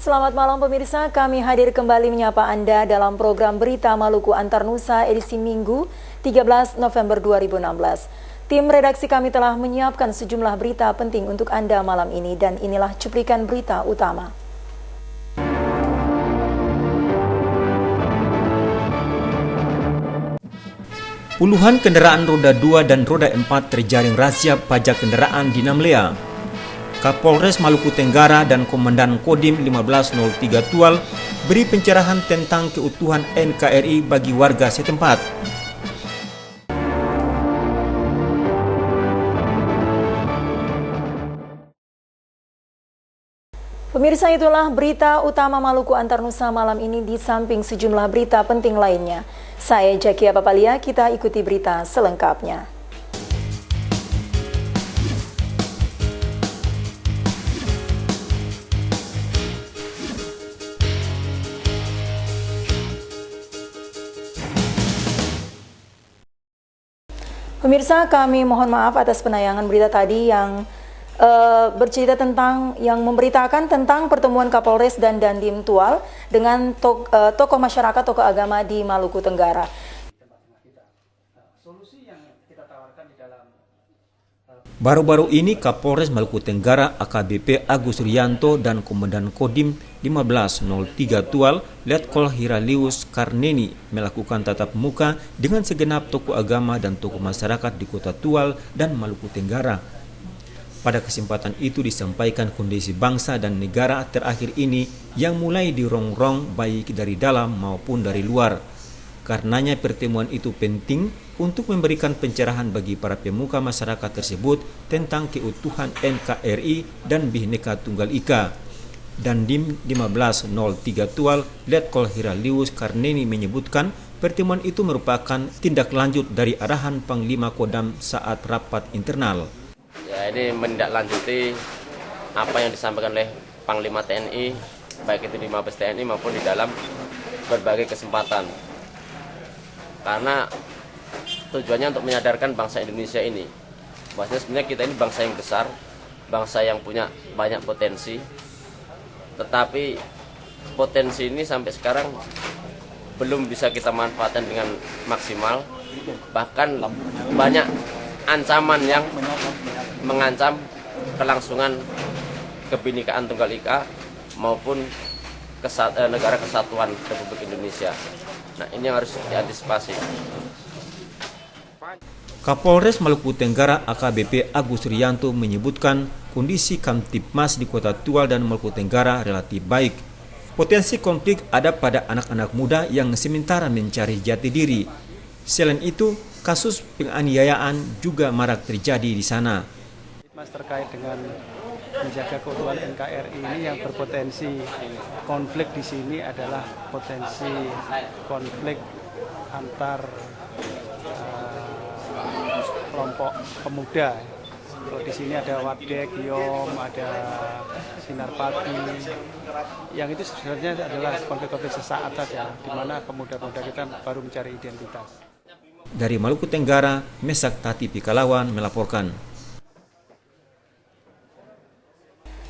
Selamat malam pemirsa, kami hadir kembali menyapa Anda dalam program Berita Maluku Antar Nusa edisi Minggu 13 November 2016. Tim redaksi kami telah menyiapkan sejumlah berita penting untuk Anda malam ini dan inilah cuplikan berita utama. Puluhan kendaraan roda 2 dan roda 4 terjaring razia pajak kendaraan di Namlea. Kapolres Maluku Tenggara dan Komandan Kodim 1503 Tual beri pencerahan tentang keutuhan NKRI bagi warga setempat. Pemirsa, itulah berita utama Maluku Antar Nusa malam ini di samping sejumlah berita penting lainnya. Saya Jakia Papalia, kita ikuti berita selengkapnya. Pemirsa, kami mohon maaf atas penayangan berita tadi yang bercerita tentang yang memberitakan tentang pertemuan Kapolres dan Dandim Tual dengan tokoh masyarakat, tokoh agama di Maluku Tenggara. Baru-baru ini Kapolres Maluku Tenggara AKBP Agus Rianto dan Komandan Kodim 1503 Tual Letkol Hiralius Karneni melakukan tatap muka dengan segenap tokoh agama dan tokoh masyarakat di Kota Tual dan Maluku Tenggara. Pada kesempatan itu disampaikan kondisi bangsa dan negara terakhir ini yang mulai dirongrong baik dari dalam maupun dari luar. Karenanya pertemuan itu penting untuk memberikan pencerahan bagi para pemuka masyarakat tersebut tentang keutuhan NKRI dan Bhinneka Tunggal Ika. Dandim 1503 Tual Letkol Hiralius Karneni menyebutkan pertemuan itu merupakan tindak lanjut dari arahan Panglima Kodam saat rapat internal. Ya, ini menindaklanjuti apa yang disampaikan oleh Panglima TNI, baik itu di Mabes TNI maupun di dalam berbagai kesempatan. Karena tujuannya untuk menyadarkan bangsa Indonesia ini, bahwasanya sebenarnya kita ini bangsa yang besar, bangsa yang punya banyak potensi, tetapi potensi ini sampai sekarang belum bisa kita manfaatkan dengan maksimal. Bahkan banyak ancaman yang mengancam kelangsungan Kebhinnekaan Tunggal Ika maupun negara kesatuan Republik Indonesia. Nah, ini yang harus diantisipasi. Kapolres Maluku Tenggara AKBP Agus Rianto menyebutkan kondisi Kamtipmas di Kota Tual dan Maluku Tenggara relatif baik. Potensi konflik ada pada anak-anak muda yang sementara mencari jati diri. Selain itu, kasus penganiayaan juga marak terjadi di sana. Mas, terkait dengan menjaga keutuhan NKRI ini yang berpotensi konflik di sini adalah potensi konflik antar kelompok pemuda. Kalau di sini ada Wadek, Giom, ada Sinar Pagi, yang itu sebenarnya adalah konflik-konflik sesaat saja, di mana pemuda-pemuda kita baru mencari identitas. Dari Maluku Tenggara, Mesak Tati Pikalawan melaporkan.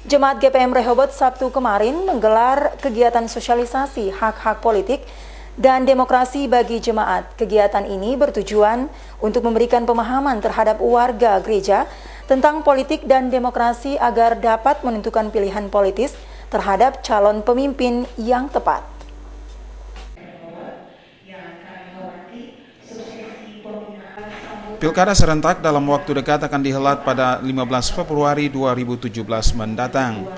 Jemaat GPM Rehobot Sabtu kemarin menggelar kegiatan sosialisasi hak-hak politik dan demokrasi bagi jemaat. Kegiatan ini bertujuan untuk memberikan pemahaman terhadap warga gereja tentang politik dan demokrasi agar dapat menentukan pilihan politis terhadap calon pemimpin yang tepat. Pilkada serentak dalam waktu dekat akan dihelat pada 15 Februari 2017 mendatang.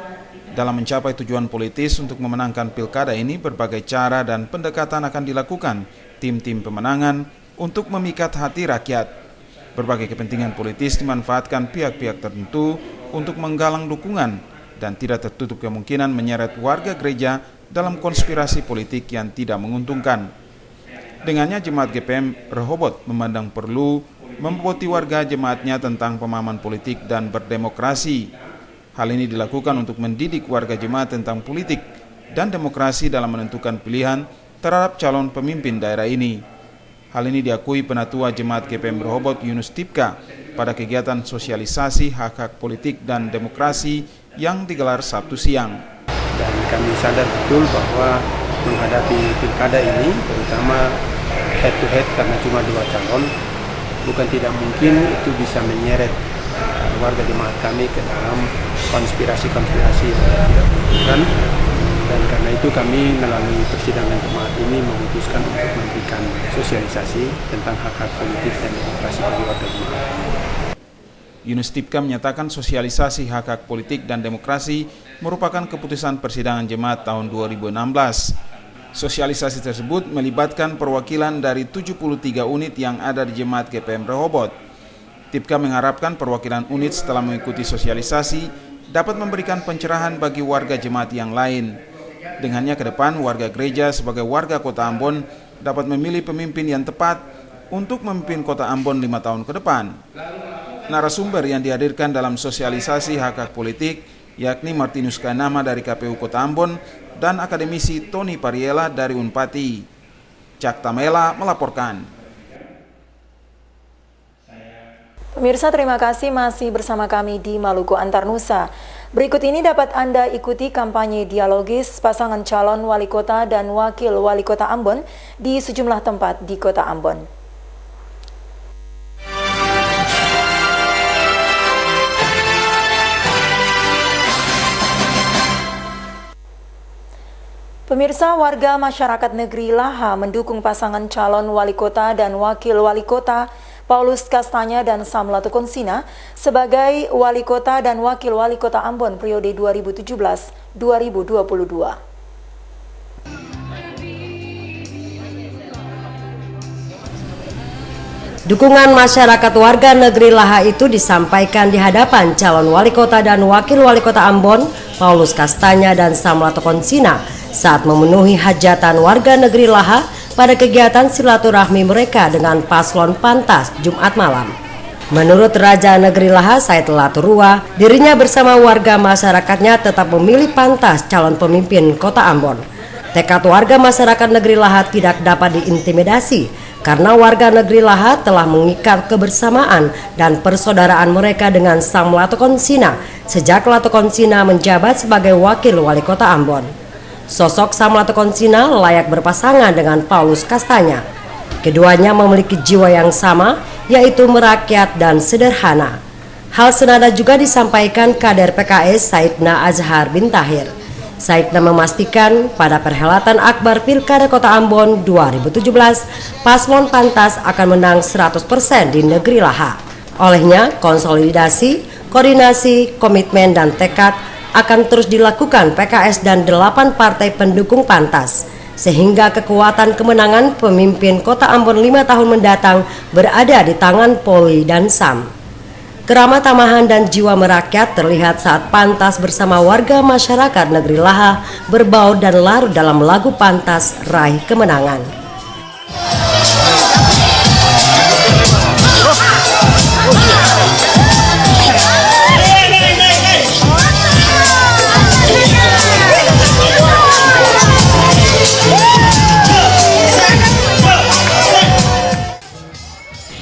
Dalam mencapai tujuan politis untuk memenangkan pilkada ini, berbagai cara dan pendekatan akan dilakukan tim-tim pemenangan untuk memikat hati rakyat. Berbagai kepentingan politis dimanfaatkan pihak-pihak tertentu untuk menggalang dukungan dan tidak tertutup kemungkinan menyeret warga gereja dalam konspirasi politik yang tidak menguntungkan. Dengannya, Jemaat GPM Rehobot memandang perlu memboti warga jemaatnya tentang pemahaman politik dan berdemokrasi. Hal ini dilakukan untuk mendidik warga jemaat tentang politik dan demokrasi dalam menentukan pilihan terhadap calon pemimpin daerah ini. Hal ini diakui Penatua Jemaat GPM Rehobot Yunus Tipka pada kegiatan sosialisasi hak-hak politik dan demokrasi yang digelar Sabtu siang. Dan kami sadar betul bahwa menghadapi pilkada ini, terutama head to head karena cuma 2 calon, bukan tidak mungkin itu bisa menyeret warga jemaat kami ke dalam konspirasi-konspirasi yang tidak dibutuhkan. Dan karena itu kami melalui persidangan jemaat ini memutuskan untuk memberikan sosialisasi tentang hak-hak politik dan demokrasi bagi warga jemaat. Yunus Tipka menyatakan sosialisasi hak-hak politik dan demokrasi merupakan keputusan persidangan jemaat tahun 2016. Sosialisasi tersebut melibatkan perwakilan dari 73 unit yang ada di jemaat GPM Rehoboth. Tipka mengharapkan perwakilan unit setelah mengikuti sosialisasi dapat memberikan pencerahan bagi warga jemaat yang lain. Dengannya ke depan warga gereja sebagai warga Kota Ambon dapat memilih pemimpin yang tepat untuk memimpin Kota Ambon 5 tahun ke depan. Narasumber yang dihadirkan dalam sosialisasi hak-hak politik yakni Martinus Kanama dari KPU Kota Ambon dan akademisi Tony Pariela dari Unpati. Cak Tamela melaporkan. Pemirsa, terima kasih masih bersama kami di Maluku Antarnusa. Berikut ini dapat Anda ikuti kampanye dialogis pasangan calon wali kota dan wakil wali kota Ambon di sejumlah tempat di Kota Ambon. Pemirsa, warga masyarakat negeri Laha mendukung pasangan calon wali kota dan wakil wali kota Paulus Kastanya dan Samlatu Konsina sebagai wali kota dan wakil wali kota Ambon periode 2017-2022. Dukungan masyarakat warga negeri Laha itu disampaikan di hadapan calon wali kota dan wakil wali kota Ambon, Paulus Kastanya dan Samlatu Konsina saat memenuhi hajatan warga negeri Laha pada kegiatan silaturahmi mereka dengan paslon Pantas Jumat malam. Menurut Raja Negeri Laha Said Laturua, dirinya bersama warga masyarakatnya tetap memilih Pantas calon pemimpin Kota Ambon. Tekad warga masyarakat negeri Laha tidak dapat diintimidasi karena warga negeri Laha telah mengikat kebersamaan dan persaudaraan mereka dengan Samlatu Konsina sejak Latu Konsina menjabat sebagai wakil wali kota Ambon. Sosok Samlatu Konsina layak berpasangan dengan Paulus Kastanya. Keduanya memiliki jiwa yang sama, yaitu merakyat dan sederhana. Hal senada juga disampaikan kader PKS Saidna Azhar bin Tahir. Saidna memastikan pada perhelatan akbar Pilkada Kota Ambon 2017, paslon Pantas akan menang 100% di negeri Laha. Olehnya, konsolidasi, koordinasi, komitmen, dan tekad akan terus dilakukan PKS dan 8 partai pendukung Pantas, sehingga kekuatan kemenangan pemimpin Kota Ambon 5 tahun mendatang berada di tangan Polri dan SAM. Keramah tamahan dan jiwa merakyat terlihat saat Pantas bersama warga masyarakat negeri Laha berbaur dan larut dalam lagu Pantas Raih Kemenangan.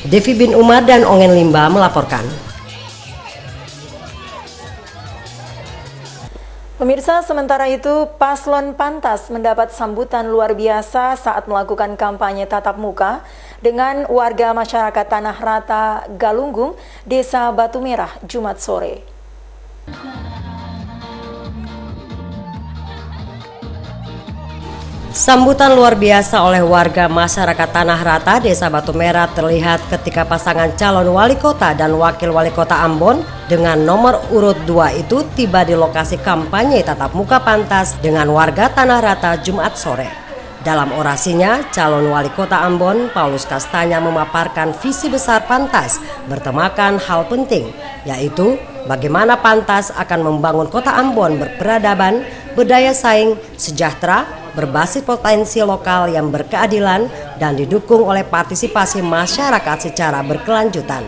Devi bin Umar dan Ongen Limba melaporkan. Pemirsa, sementara itu paslon Pantas mendapat sambutan luar biasa saat melakukan kampanye tatap muka dengan warga masyarakat Tanah Rata, Galunggung, Desa Batu Merah, Jumat sore. Sambutan luar biasa oleh warga masyarakat Tanah Rata, Desa Batu Merah terlihat ketika pasangan calon wali kota dan wakil wali kota Ambon dengan nomor urut 2 itu tiba di lokasi kampanye tatap muka Pantas dengan warga Tanah Rata Jumat sore. Dalam orasinya, calon wali kota Ambon, Paulus Kastanya memaparkan visi besar Pantas bertemakan hal penting, yaitu bagaimana Pantas akan membangun kota Ambon berperadaban, berdaya saing, sejahtera, berbasis potensi lokal yang berkeadilan dan didukung oleh partisipasi masyarakat secara berkelanjutan.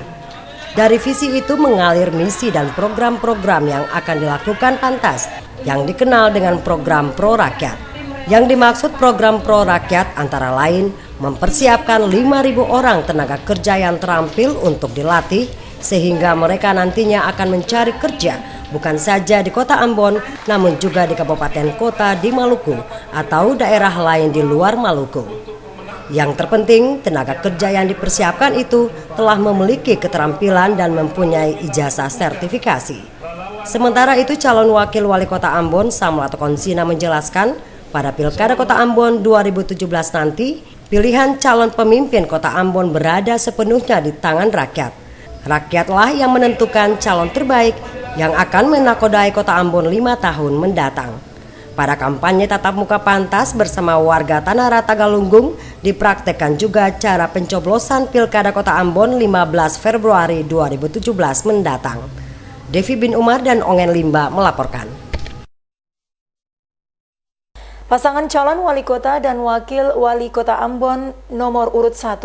Dari visi itu mengalir misi dan program-program yang akan dilakukan Pantas yang dikenal dengan program Pro Rakyat. Yang dimaksud program Pro Rakyat antara lain mempersiapkan 5.000 orang tenaga kerja yang terampil untuk dilatih sehingga mereka nantinya akan mencari kerja bukan saja di kota Ambon, namun juga di kabupaten kota di Maluku atau daerah lain di luar Maluku. Yang terpenting, tenaga kerja yang dipersiapkan itu telah memiliki keterampilan dan mempunyai ijazah sertifikasi. Sementara itu, calon wakil wali kota Ambon, Samlato Konsina, menjelaskan pada Pilkada Kota Ambon 2017 nanti, pilihan calon pemimpin kota Ambon berada sepenuhnya di tangan rakyat. Rakyatlah yang menentukan calon terbaik yang akan menakodai kota Ambon 5 tahun mendatang. Pada kampanye tatap muka pantas bersama warga Tanah Rata Galunggung, dipraktekkan juga cara pencoblosan Pilkada Kota Ambon 15 Februari 2017 mendatang. Devi bin Umar dan Ongen Limba melaporkan. Pasangan calon wali kota dan wakil wali kota Ambon nomor urut 1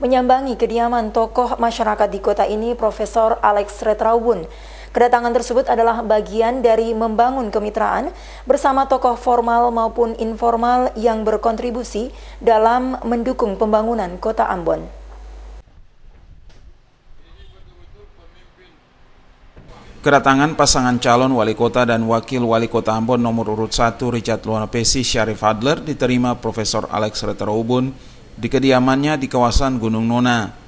menyambangi kediaman tokoh masyarakat di kota ini, Profesor Alex Retraubun. Kedatangan tersebut adalah bagian dari membangun kemitraan bersama tokoh formal maupun informal yang berkontribusi dalam mendukung pembangunan kota Ambon. Kedatangan pasangan calon wali kota dan wakil wali kota Ambon nomor urut 1 Richard Luanapesi Syarif Adler diterima Profesor Alex Retraubun di kediamannya di kawasan Gunung Nona.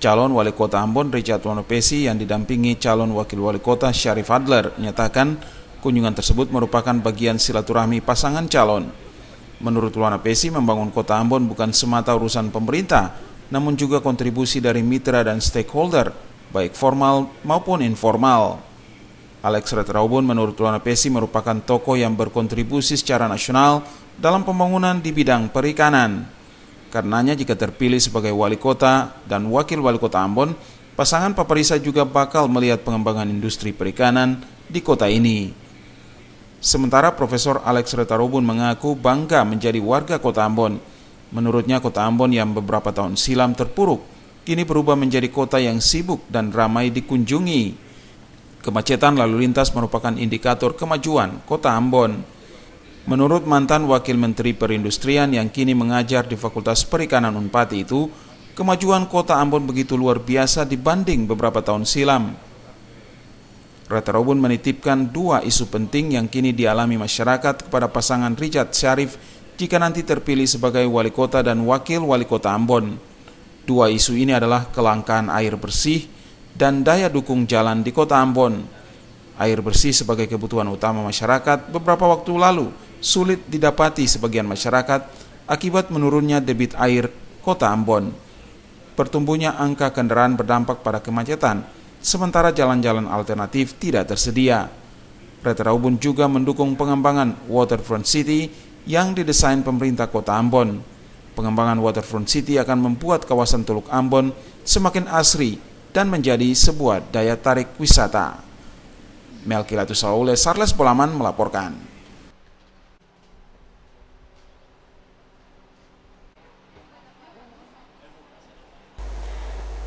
Calon wali kota Ambon Richard Luanapesi yang didampingi calon wakil wali kota Syarif Adler menyatakan kunjungan tersebut merupakan bagian silaturahmi pasangan calon. Menurut Luanapesi, membangun kota Ambon bukan semata urusan pemerintah, namun juga kontribusi dari mitra dan stakeholder, baik formal maupun informal. Alex Retraubun menurut Luanapesi merupakan tokoh yang berkontribusi secara nasional dalam pembangunan di bidang perikanan. Karenanya jika terpilih sebagai wali kota dan wakil wali kota Ambon, pasangan Paparisa juga bakal melihat pengembangan industri perikanan di kota ini. Sementara Profesor Alex Retraubun mengaku bangga menjadi warga kota Ambon. Menurutnya kota Ambon yang beberapa tahun silam terpuruk, kini berubah menjadi kota yang sibuk dan ramai dikunjungi. Kemacetan lalu lintas merupakan indikator kemajuan kota Ambon. Menurut mantan Wakil Menteri Perindustrian yang kini mengajar di Fakultas Perikanan Unpati itu, kemajuan kota Ambon begitu luar biasa dibanding beberapa tahun silam. Retraubun menitipkan 2 isu penting yang kini dialami masyarakat kepada pasangan Richard Syarif jika nanti terpilih sebagai wali kota dan wakil wali kota Ambon. 2 isu ini adalah kelangkaan air bersih dan daya dukung jalan di kota Ambon. Air bersih sebagai kebutuhan utama masyarakat beberapa waktu lalu sulit didapati sebagian masyarakat akibat menurunnya debit air kota Ambon. Pertumbuhnya angka kendaraan berdampak pada kemacetan, sementara jalan-jalan alternatif tidak tersedia. Retraubun juga mendukung pengembangan Waterfront City yang didesain pemerintah kota Ambon. Pengembangan Waterfront City akan membuat kawasan Teluk Ambon semakin asri dan menjadi sebuah daya tarik wisata. Melkilatus Saule, Sarles Bolaman melaporkan.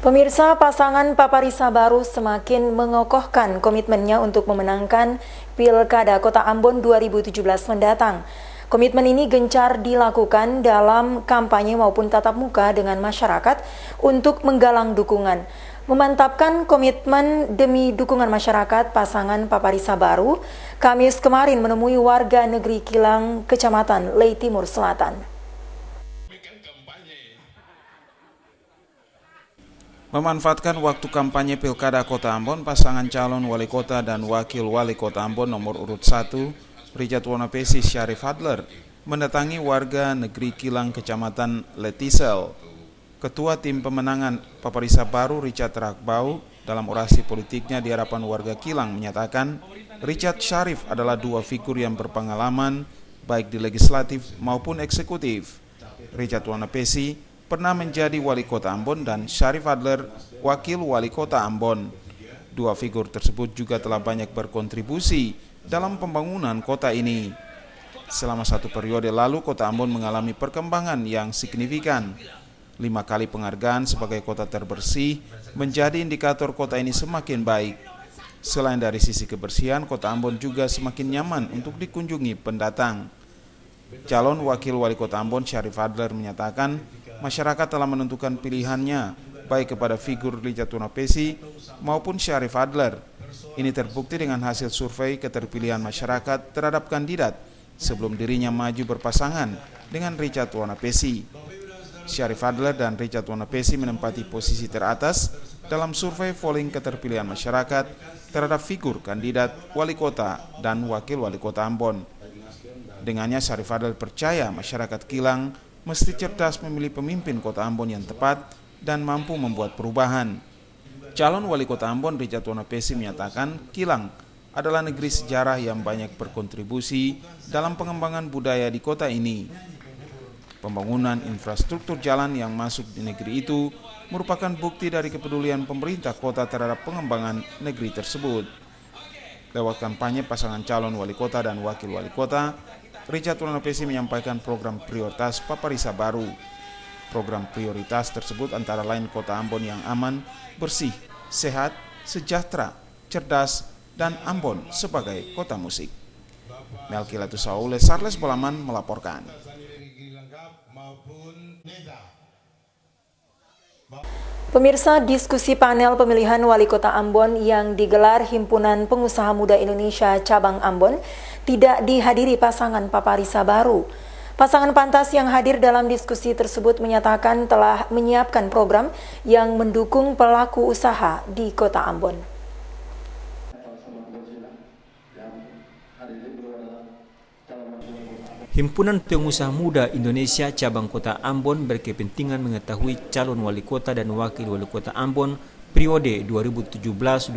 Pemirsa, pasangan Paparisa baru semakin mengokohkan komitmennya untuk memenangkan Pilkada Kota Ambon 2017 mendatang. Komitmen ini gencar dilakukan dalam kampanye maupun tatap muka dengan masyarakat untuk menggalang dukungan. Memantapkan komitmen demi dukungan masyarakat, pasangan Paparisa baru Kamis kemarin menemui warga negeri Kilang, Kecamatan Lei Timur Selatan. Memanfaatkan waktu kampanye Pilkada Kota Ambon, pasangan calon wali kota dan wakil wali kota Ambon nomor urut 1, Richard Luanapesi Syarif Adler, mendatangi warga negeri Kilang Kecamatan Letisel. Ketua Tim Pemenangan Paparisa baru Richard Rakbau dalam orasi politiknya di hadapan warga Kilang menyatakan Richard Syarif adalah 2 figur yang berpengalaman baik di legislatif maupun eksekutif. Richard Luanapesi pernah menjadi wali kota Ambon dan Syarif Adler wakil wali kota Ambon. 2 figur tersebut juga telah banyak berkontribusi dalam pembangunan kota ini. Selama 1 periode lalu, kota Ambon mengalami perkembangan yang signifikan. 5 kali penghargaan sebagai kota terbersih menjadi indikator kota ini semakin baik. Selain dari sisi kebersihan, kota Ambon juga semakin nyaman untuk dikunjungi pendatang. Calon wakil wali kota Ambon Syarif Adler menyatakan masyarakat telah menentukan pilihannya baik kepada figur Richard Wonapesi maupun Syarif Adler. Ini terbukti dengan hasil survei keterpilihan masyarakat terhadap kandidat sebelum dirinya maju berpasangan dengan Richard Wonapesi. Syarif Adler dan Richard Wonapesi menempati posisi teratas dalam survei polling keterpilihan masyarakat terhadap figur kandidat wali kota dan wakil wali kota Ambon. Dengannya Syarif Adler percaya masyarakat Kilang mesti cerdas memilih pemimpin kota Ambon yang tepat dan mampu membuat perubahan. Calon wali kota Ambon Richard Wonapesi menyatakan Kilang adalah negeri sejarah yang banyak berkontribusi dalam pengembangan budaya di kota ini. Pembangunan infrastruktur jalan yang masuk di negeri itu merupakan bukti dari kepedulian pemerintah kota terhadap pengembangan negeri tersebut. Lewat kampanye pasangan calon wali kota dan wakil wali kota, Richard Wonapesi menyampaikan program prioritas Paparisa Baru. Program prioritas tersebut antara lain kota Ambon yang aman, bersih, sehat, sejahtera, cerdas, dan Ambon sebagai kota musik. Melki Latussaule, Charles Bolaman melaporkan. Pemirsa, diskusi panel pemilihan wali kota Ambon yang digelar Himpunan Pengusaha Muda Indonesia Cabang Ambon tidak dihadiri pasangan Paparisa Baru. Pasangan pantas yang hadir dalam diskusi tersebut menyatakan telah menyiapkan program yang mendukung pelaku usaha di kota Ambon. Himpunan Pengusaha Muda Indonesia Cabang Kota Ambon berkepentingan mengetahui calon wali kota dan wakil wali kota Ambon periode 2017-2012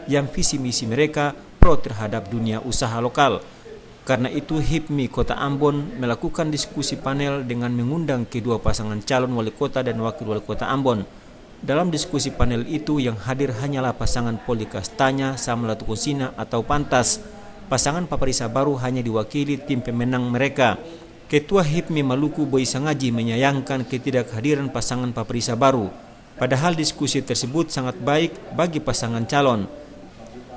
yang visi misi mereka pro terhadap dunia usaha lokal. Karena itu HIPMI Kota Ambon melakukan diskusi panel dengan mengundang kedua pasangan calon wali kota dan wakil wali kota Ambon. Dalam diskusi panel itu yang hadir hanyalah pasangan Poli Kastanya Samla Tukonsina atau Pantas. Pasangan Paparisa Baru hanya diwakili tim pemenang mereka. Ketua HIPMI Maluku Boy Sangaji menyayangkan ketidakhadiran pasangan Paparisa Baru. Padahal diskusi tersebut sangat baik bagi pasangan calon.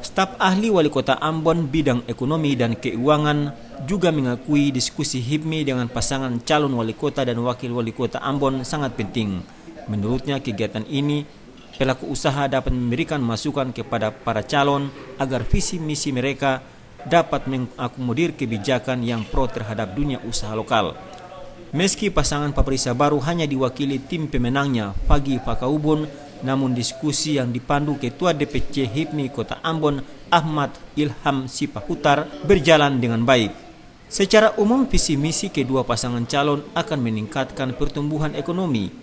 Staf ahli wali kota Ambon bidang ekonomi dan keuangan juga mengakui diskusi HIPMI dengan pasangan calon wali kota dan wakil wali kota Ambon sangat penting. Menurutnya kegiatan ini pelaku usaha dapat memberikan masukan kepada para calon agar visi misi mereka dapat mengakomodir kebijakan yang pro terhadap dunia usaha lokal. Meski pasangan Paparisa Baru hanya diwakili tim pemenangnya Fagi Fakaubun, namun diskusi yang dipandu Ketua DPC HIPMI Kota Ambon Ahmad Ilham Sipahutar berjalan dengan baik. Secara umum visi misi kedua pasangan calon akan meningkatkan pertumbuhan ekonomi.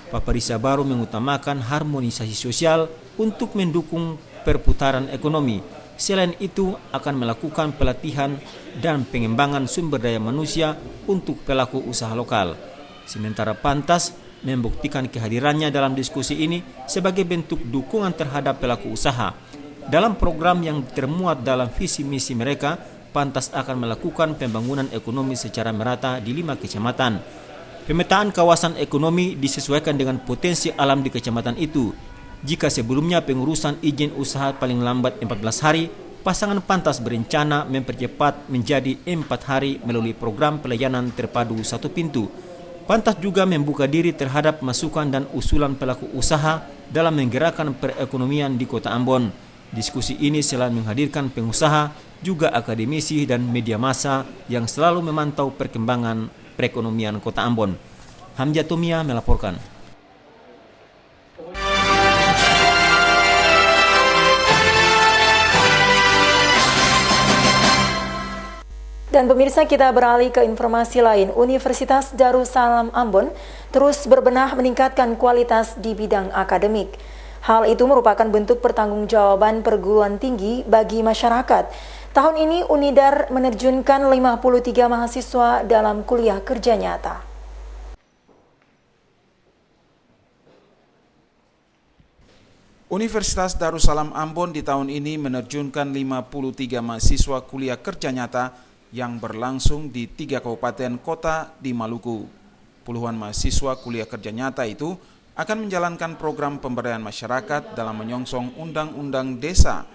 Paparisa Baru mengutamakan harmonisasi sosial untuk mendukung perputaran ekonomi. Selain itu akan melakukan pelatihan dan pengembangan sumber daya manusia untuk pelaku usaha lokal. Sementara Pantas membuktikan kehadirannya dalam diskusi ini sebagai bentuk dukungan terhadap pelaku usaha. Dalam program yang termuat dalam visi misi mereka, Pantas akan melakukan pembangunan ekonomi secara merata di 5 kecamatan. Pemetaan kawasan ekonomi disesuaikan dengan potensi alam di kecamatan itu. Jika sebelumnya pengurusan izin usaha paling lambat 14 hari, pasangan Pantas berencana mempercepat menjadi 4 hari melalui program pelayanan terpadu satu pintu. Pantas juga membuka diri terhadap masukan dan usulan pelaku usaha dalam menggerakkan perekonomian di Kota Ambon. Diskusi ini selain menghadirkan pengusaha, juga akademisi dan media massa yang selalu memantau perkembangan perekonomian Kota Ambon. Hamzah Tomia melaporkan. Dan pemirsa, kita beralih ke informasi lain. Universitas Darussalam Ambon terus berbenah meningkatkan kualitas di bidang akademik. Hal itu merupakan bentuk pertanggungjawaban perguruan tinggi bagi masyarakat. Tahun ini Unidar menerjunkan 53 mahasiswa dalam kuliah kerja nyata. Universitas Darussalam Ambon di tahun ini menerjunkan 53 mahasiswa kuliah kerja nyata yang berlangsung di 3 kabupaten kota di Maluku. Puluhan mahasiswa kuliah kerja nyata itu akan menjalankan program pemberdayaan masyarakat dalam menyongsong Undang-Undang Desa.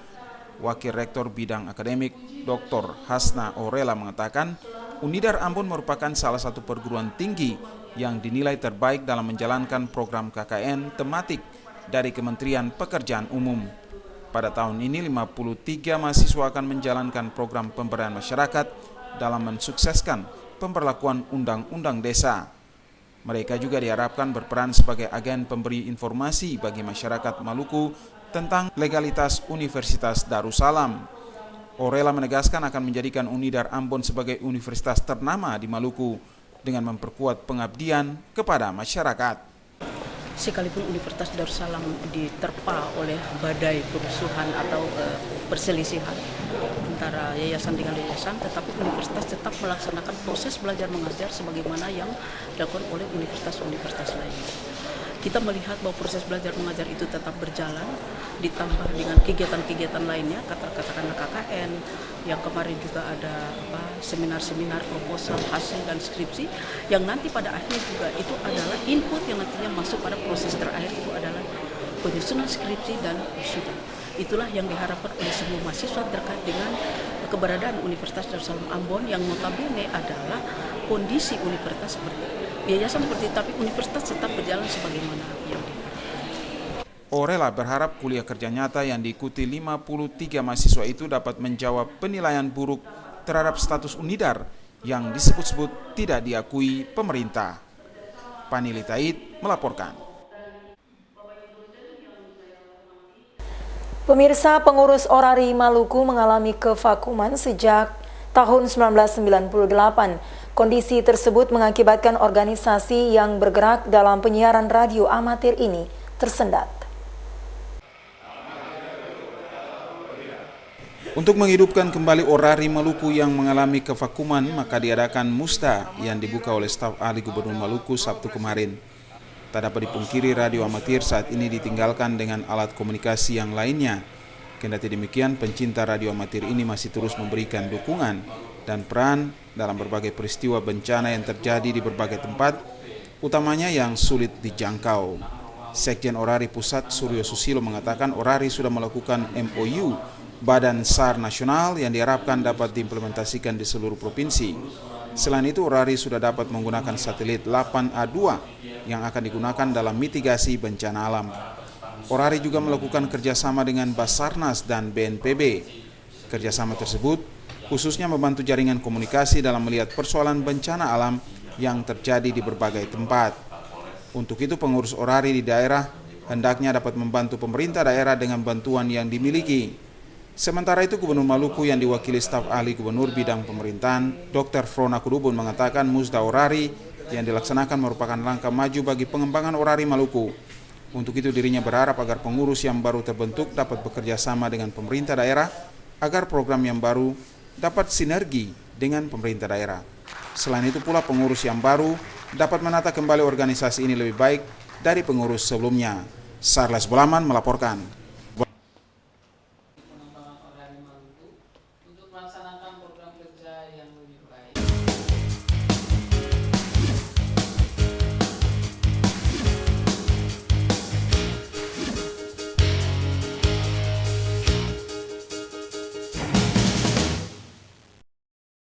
Wakil Rektor Bidang Akademik Dr. Hasna Orela mengatakan, Unidar Ambon merupakan salah satu perguruan tinggi yang dinilai terbaik dalam menjalankan program KKN tematik dari Kementerian Pekerjaan Umum. Pada tahun ini 53 mahasiswa akan menjalankan program pemberdayaan masyarakat dalam mensukseskan pemberlakuan Undang-Undang Desa. Mereka juga diharapkan berperan sebagai agen pemberi informasi bagi masyarakat Maluku tentang legalitas Universitas Darussalam. Orela menegaskan akan menjadikan Unidar Ambon sebagai universitas ternama di Maluku dengan memperkuat pengabdian kepada masyarakat. Sekalipun Universitas Darussalam diterpa oleh badai kerusuhan atau perselisihan antara yayasan dengan yayasan, tetapi universitas tetap melaksanakan proses belajar mengajar sebagaimana yang dilakukan oleh universitas-universitas lainnya. Kita melihat bahwa proses belajar mengajar itu tetap berjalan, ditambah dengan kegiatan-kegiatan lainnya, katakanlah KKN, yang kemarin juga ada seminar-seminar, proposal, hasil, dan skripsi, yang nanti pada akhirnya juga itu adalah input yang nantinya masuk pada proses terakhir, itu adalah penyusunan skripsi dan wisuda. Itulah yang diharapkan oleh semua mahasiswa terkait dengan keberadaan Universitas Darussalam Ambon yang notabene adalah kondisi universitas seperti yayasan seperti, tapi universitas tetap berjalan sebagaimana yang diharapkan. Orela berharap kuliah kerja nyata yang diikuti 53 mahasiswa itu dapat menjawab penilaian buruk terhadap status Unidar yang disebut-sebut tidak diakui pemerintah. Panili Taid melaporkan. Pemirsa, pengurus Orari Maluku mengalami kevakuman sejak tahun 1998. Kondisi tersebut mengakibatkan organisasi yang bergerak dalam penyiaran radio amatir ini tersendat. Untuk menghidupkan kembali Orari Maluku yang mengalami kevakuman, maka diadakan Musta yang dibuka oleh staf ahli Gubernur Maluku Sabtu kemarin. Tak dapat dipungkiri radio amatir saat ini ditinggalkan dengan alat komunikasi yang lainnya. Kendati demikian, pencinta radio amatir ini masih terus memberikan dukungan dan peran dalam berbagai peristiwa bencana yang terjadi di berbagai tempat, utamanya yang sulit dijangkau. Sekjen Orari Pusat Suryo Susilo mengatakan Orari sudah melakukan MOU Badan SAR Nasional yang diharapkan dapat diimplementasikan di seluruh provinsi. Selain itu, Orari sudah dapat menggunakan satelit 8A2 yang akan digunakan dalam mitigasi bencana alam. Orari juga melakukan kerjasama dengan Basarnas dan BNPB. Kerjasama tersebut khususnya membantu jaringan komunikasi dalam melihat persoalan bencana alam yang terjadi di berbagai tempat. Untuk itu, pengurus Orari di daerah hendaknya dapat membantu pemerintah daerah dengan bantuan yang dimiliki. Sementara itu, Gubernur Maluku yang diwakili staf ahli Gubernur bidang pemerintahan, Dr. Frona Kudubun mengatakan Musda Orari yang dilaksanakan merupakan langkah maju bagi pengembangan Orari Maluku. Untuk itu, dirinya berharap agar pengurus yang baru terbentuk dapat bekerja sama dengan pemerintah daerah agar program yang baru dapat sinergi dengan pemerintah daerah. Selain itu pula, pengurus yang baru dapat menata kembali organisasi ini lebih baik dari pengurus sebelumnya. Sarles Bolaman melaporkan.